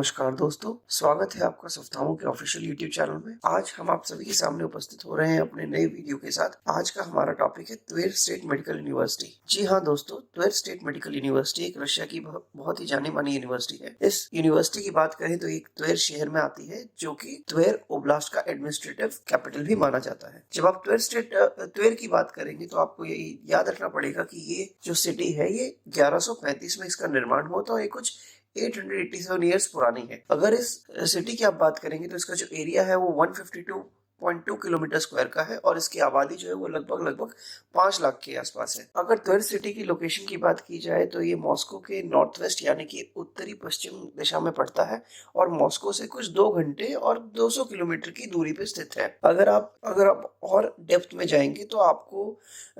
नमस्कार दोस्तों, स्वागत है आपका सफ्ताहों के ऑफिशियल यूट्यूब चैनल में। आज हम आप सभी के सामने उपस्थित हो रहे हैं अपने नए वीडियो के साथ। आज का हमारा टॉपिक है त्वेर स्टेट मेडिकल यूनिवर्सिटी। जी हाँ दोस्तों, त्वेर स्टेट मेडिकल यूनिवर्सिटी एक रशिया की बहुत ही जानी मानी यूनिवर्सिटी है। इस यूनिवर्सिटी की बात करें तो एक त्वेर शहर में आती है, जो कि त्वेर ओब्लास्ट का एडमिनिस्ट्रेटिव कैपिटल भी माना जाता है। जब आप त्वेर की बात करेंगे तो आपको ये याद रखना पड़ेगा कि ये जो सिटी है ये 1135 में इसका निर्माण हुआ था और ये कुछ 887 ईयर्स पुरानी है। अगर इस सिटी की आप बात करेंगे तो इसका जो एरिया है वो 152.2 किलोमीटर स्क्वायर का है और इसकी आबादी जो है वो लगभग 5 लाख के आसपास है। अगर त्वेर सिटी की लोकेशन की बात की जाए तो ये मॉस्को के नॉर्थ वेस्ट यानी कि उत्तरी पश्चिम दिशा में पड़ता है और मॉस्को से कुछ 2 घंटे और 200 किलोमीटर की दूरी पे स्थित है। अगर आप और डेप्थ में जाएंगे तो आपको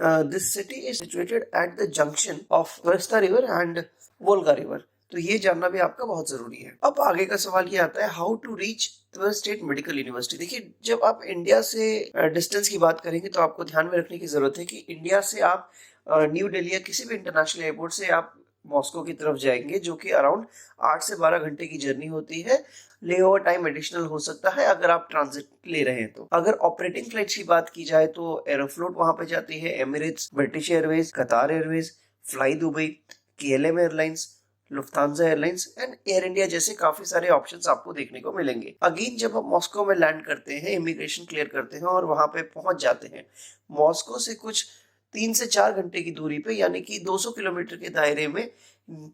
this city is situated at the junction of Vesta river and Volga river. तो ये जानना भी आपका बहुत जरूरी है। अब आगे का सवाल ये आता है, how to reach Tver State Medical University. देखिए, जब आप इंडिया से डिस्टेंस की बात करेंगे तो आपको ध्यान में रखने की जरूरत है कि इंडिया से आप न्यू दिल्ली या किसी भी इंटरनेशनल एयरपोर्ट से आप मॉस्को की तरफ जाएंगे, जो कि अराउंड 8 से 12 घंटे की जर्नी होती है। ले ओवर टाइम एडिशनल हो सकता है अगर आप ट्रांजिट ले रहे हैं तो। अगर ऑपरेटिंग फ्लाइट की बात की जाए तो एरोफ्लोट वहां पे जाती है, Emirates, British Airways, Qatar Airways, Fly Dubai, KLM airlines, Lufthansa airlines and Air India जैसे काफी सारे ऑप्शंस आपको देखने को मिलेंगे। अगेन जब आप मॉस्को में लैंड करते हैं, इमिग्रेशन क्लियर करते हैं और वहां पे पहुंच जाते हैं, मॉस्को से कुछ 3 से 4 घंटे की दूरी पे यानी कि 200 किलोमीटर के दायरे में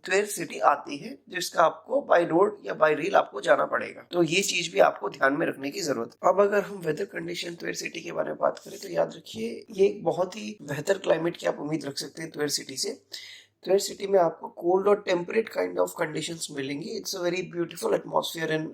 त्वेर सिटी आती है, जिसका आपको बाय रोड या बाय रेल आपको जाना पड़ेगा। तो ये चीज भी आपको ध्यान में रखने की जरूरत है। अब अगर हम वेदर कंडीशन त्वेर सिटी के बारे में बात करें तो याद रखिए, ये एक बहुत ही बेहतर क्लाइमेट की आप उम्मीद रख सकते हैं त्वेर सिटी से। त्वेर सिटी में आपको कोल्ड और टेम्परेट काइंड ऑफ कंडीशंस मिलेंगी। It's a very beautiful atmosphere in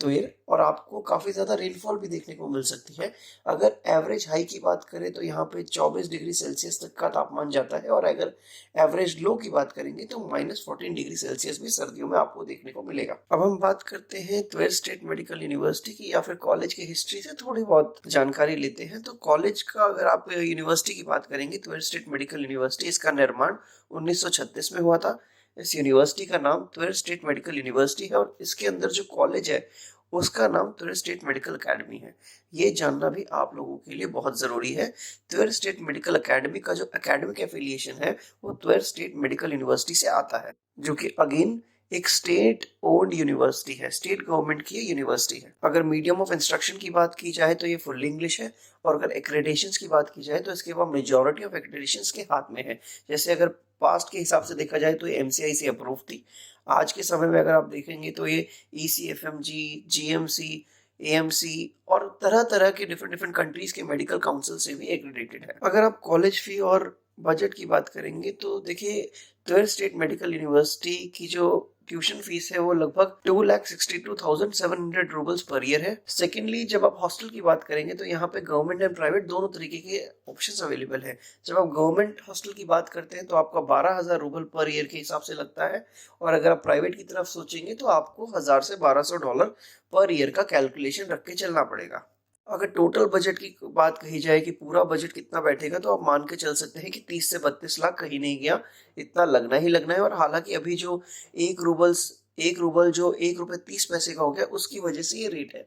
Tver और आपको काफी ज्यादा रेनफॉल भी देखने को मिल सकती है। अगर एवरेज हाई की बात करें तो यहाँ पे 24 डिग्री सेल्सियस तक का तापमान जाता है और अगर एवरेज लो की बात करेंगे तो -14 डिग्री सेल्सियस भी सर्दियों में आपको देखने को मिलेगा। अब हम बात करते हैं त्वेर स्टेट मेडिकल यूनिवर्सिटी की या फिर कॉलेज की हिस्ट्री से थोड़ी बहुत जानकारी लेते हैं। तो कॉलेज का अगर आप यूनिवर्सिटी की बात करेंगे, त्वेर स्टेट मेडिकल यूनिवर्सिटी, इसका निर्माण 1936 में हुआ था। इस यूनिवर्सिटी का नाम त्वेर स्टेट मेडिकल यूनिवर्सिटी है और इसके अंदर जो कॉलेज है उसका नाम त्वेर स्टेट मेडिकल एकेडमी है। ये जानना भी आप लोगों के लिए बहुत जरूरी है। त्वेर स्टेट मेडिकल एकेडमी का जो एकेडमिक एफिलिएशन है वो त्वेर स्टेट मेडिकल यूनिवर्सिटी से आता है, जो कि अगेन एक स्टेट ओन्ड यूनिवर्सिटी है, स्टेट गवर्नमेंट की यूनिवर्सिटी है। अगर मीडियम ऑफ इंस्ट्रक्शन की बात की जाए तो ये फुल इंग्लिश है और अगर एक्रेडिटेशंस की बात की जाए तो इसके बाद मेजॉरिटी ऑफ एक्रेडिटेशंस के हाथ में है। जैसे अगर पास्ट के हिसाब से देखा जाए तो ये एमसीआई से अप्रूव थी। आज के समय में अगर आप देखेंगे तो ये ईसीएफएमजी, जीएमसी, एएमसी और तरह तरह के डिफरेंट कंट्रीज के मेडिकल काउंसिल से भी एक्रेडिटेड है। अगर आप कॉलेज फी और बजट की बात करेंगे तो देखिए, त्वेर स्टेट मेडिकल यूनिवर्सिटी की जो ट्यूशन फीस है वो लगभग 2,62,700 रूबल्स पर ईयर है। सेकेंडली, जब आप हॉस्टल की बात करेंगे तो यहाँ पे गवर्नमेंट एंड प्राइवेट दोनों तरीके के ऑप्शंस अवेलेबल है। जब आप गवर्नमेंट हॉस्टल की बात करते हैं तो आपका 12,000 रूबल पर ईयर के हिसाब से लगता है और अगर आप प्राइवेट की तरफ सोचेंगे तो आपको 1,000 से $1,200 पर ईयर का कैलकुलेशन रख के चलना पड़ेगा। अगर टोटल बजट की बात कही जाए कि पूरा बजट कितना बैठेगा तो आप मान के चल सकते हैं कि 30 से 32 लाख कहीं नहीं गया, इतना लगना ही लगना है। और हालांकि अभी जो एक रूबल जो 1 रुपये 30 पैसे का हो गया, उसकी वजह से ये रेट है।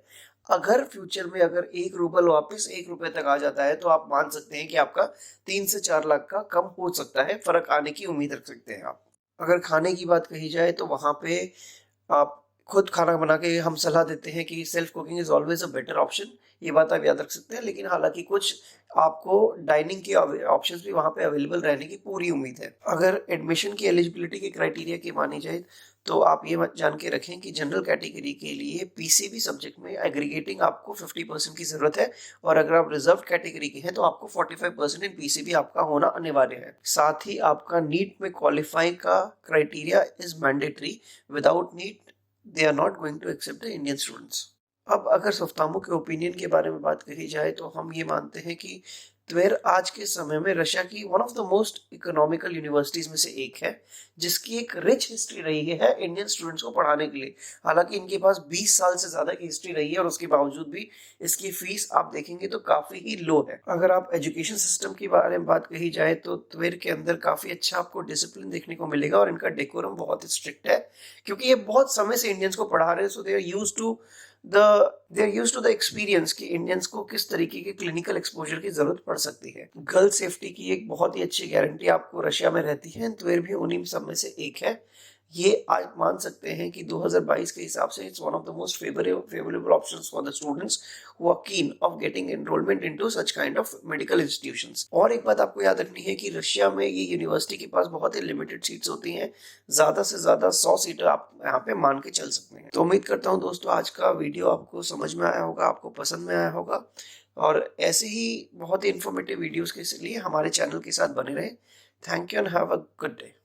अगर फ्यूचर में अगर 1 रूबल वापस 1 रुपये तक आ जाता है तो आप मान सकते हैं कि आपका 3 से 4 लाख का कम हो सकता है, फर्क आने की उम्मीद रख सकते हैं आप। अगर खाने की बात कही जाए तो वहां पे आप खुद खाना बना के, हम सलाह देते हैं कि self cooking is always a better option, ये बात आप याद रख सकते हैं। लेकिन हालांकि कुछ आपको डाइनिंग के ऑप्शंस भी वहां पे अवेलेबल रहने की पूरी उम्मीद है। अगर एडमिशन की एलिजिबिलिटी के क्राइटेरिया की मानी जाए तो आप ये जान के रखें कि जनरल कैटेगरी के लिए पीसीबी सब्जेक्ट में एग्रीगेटिंग आपको 50% की जरूरत है और अगर आप रिजर्व कैटेगरी के हैं तो आपको 45% इन पीसीबी आपका होना अनिवार्य है। साथ ही आपका नीट में क्वालिफाई का criteria is mandatory. Without NEET they are not going to accept the Indian students। अब अगर सफ्तामो के ओपिनियन के बारे में बात कही जाए तो हम ये मानते हैं कि ट्वेर आज के समय में रशिया की one of the most economical universities में से एक है, जिसकी एक रिच हिस्ट्री रही है इंडियन स्टूडेंट्स को पढ़ाने के लिए। हालांकि इनके पास 20 साल से ज्यादा की हिस्ट्री रही है और उसके बावजूद भी इसकी फीस आप देखेंगे तो काफी ही लो है। अगर आप एजुकेशन सिस्टम के बारे में बात कही जाए तो ट्वेर के अंदर काफी अच्छा आपको डिसिप्लिन देखने को मिलेगा और इनका डेकोरम बहुत ही स्ट्रिक्ट है, क्योंकि ये बहुत समय से इंडियंस को पढ़ा रहे हैं। So they are used to the experience कि इंडियंस को किस तरीके के क्लिनिकल एक्सपोजर की जरूरत पड़ सकती है। गर्ल सेफ्टी की एक बहुत ही अच्छी गारंटी आपको रशिया में रहती है। ट्वेर भी उन्हीं सब में से एक है। ये आज मान सकते हैं कि 2022 के हिसाब से it's one of the most favourable options for the students who are keen of getting enrolment into such kind of medical institutions. और एक बात आपको याद रखनी है कि रशिया में ये यूनिवर्सिटी के पास बहुत ही लिमिटेड सीट्स होती हैं। ज्यादा से ज्यादा 100 सीटें आप यहाँ पे मान के चल सकते हैं। तो उम्मीद करता हूँ दोस्तों आज का वीडियो आपको समझ में आया होगा, आपको पसंद में आया होगा, और ऐसे ही बहुत ही इंफॉर्मेटिव वीडियोस के लिए हमारे चैनल के साथ बने रहें। Thank you and have a good day.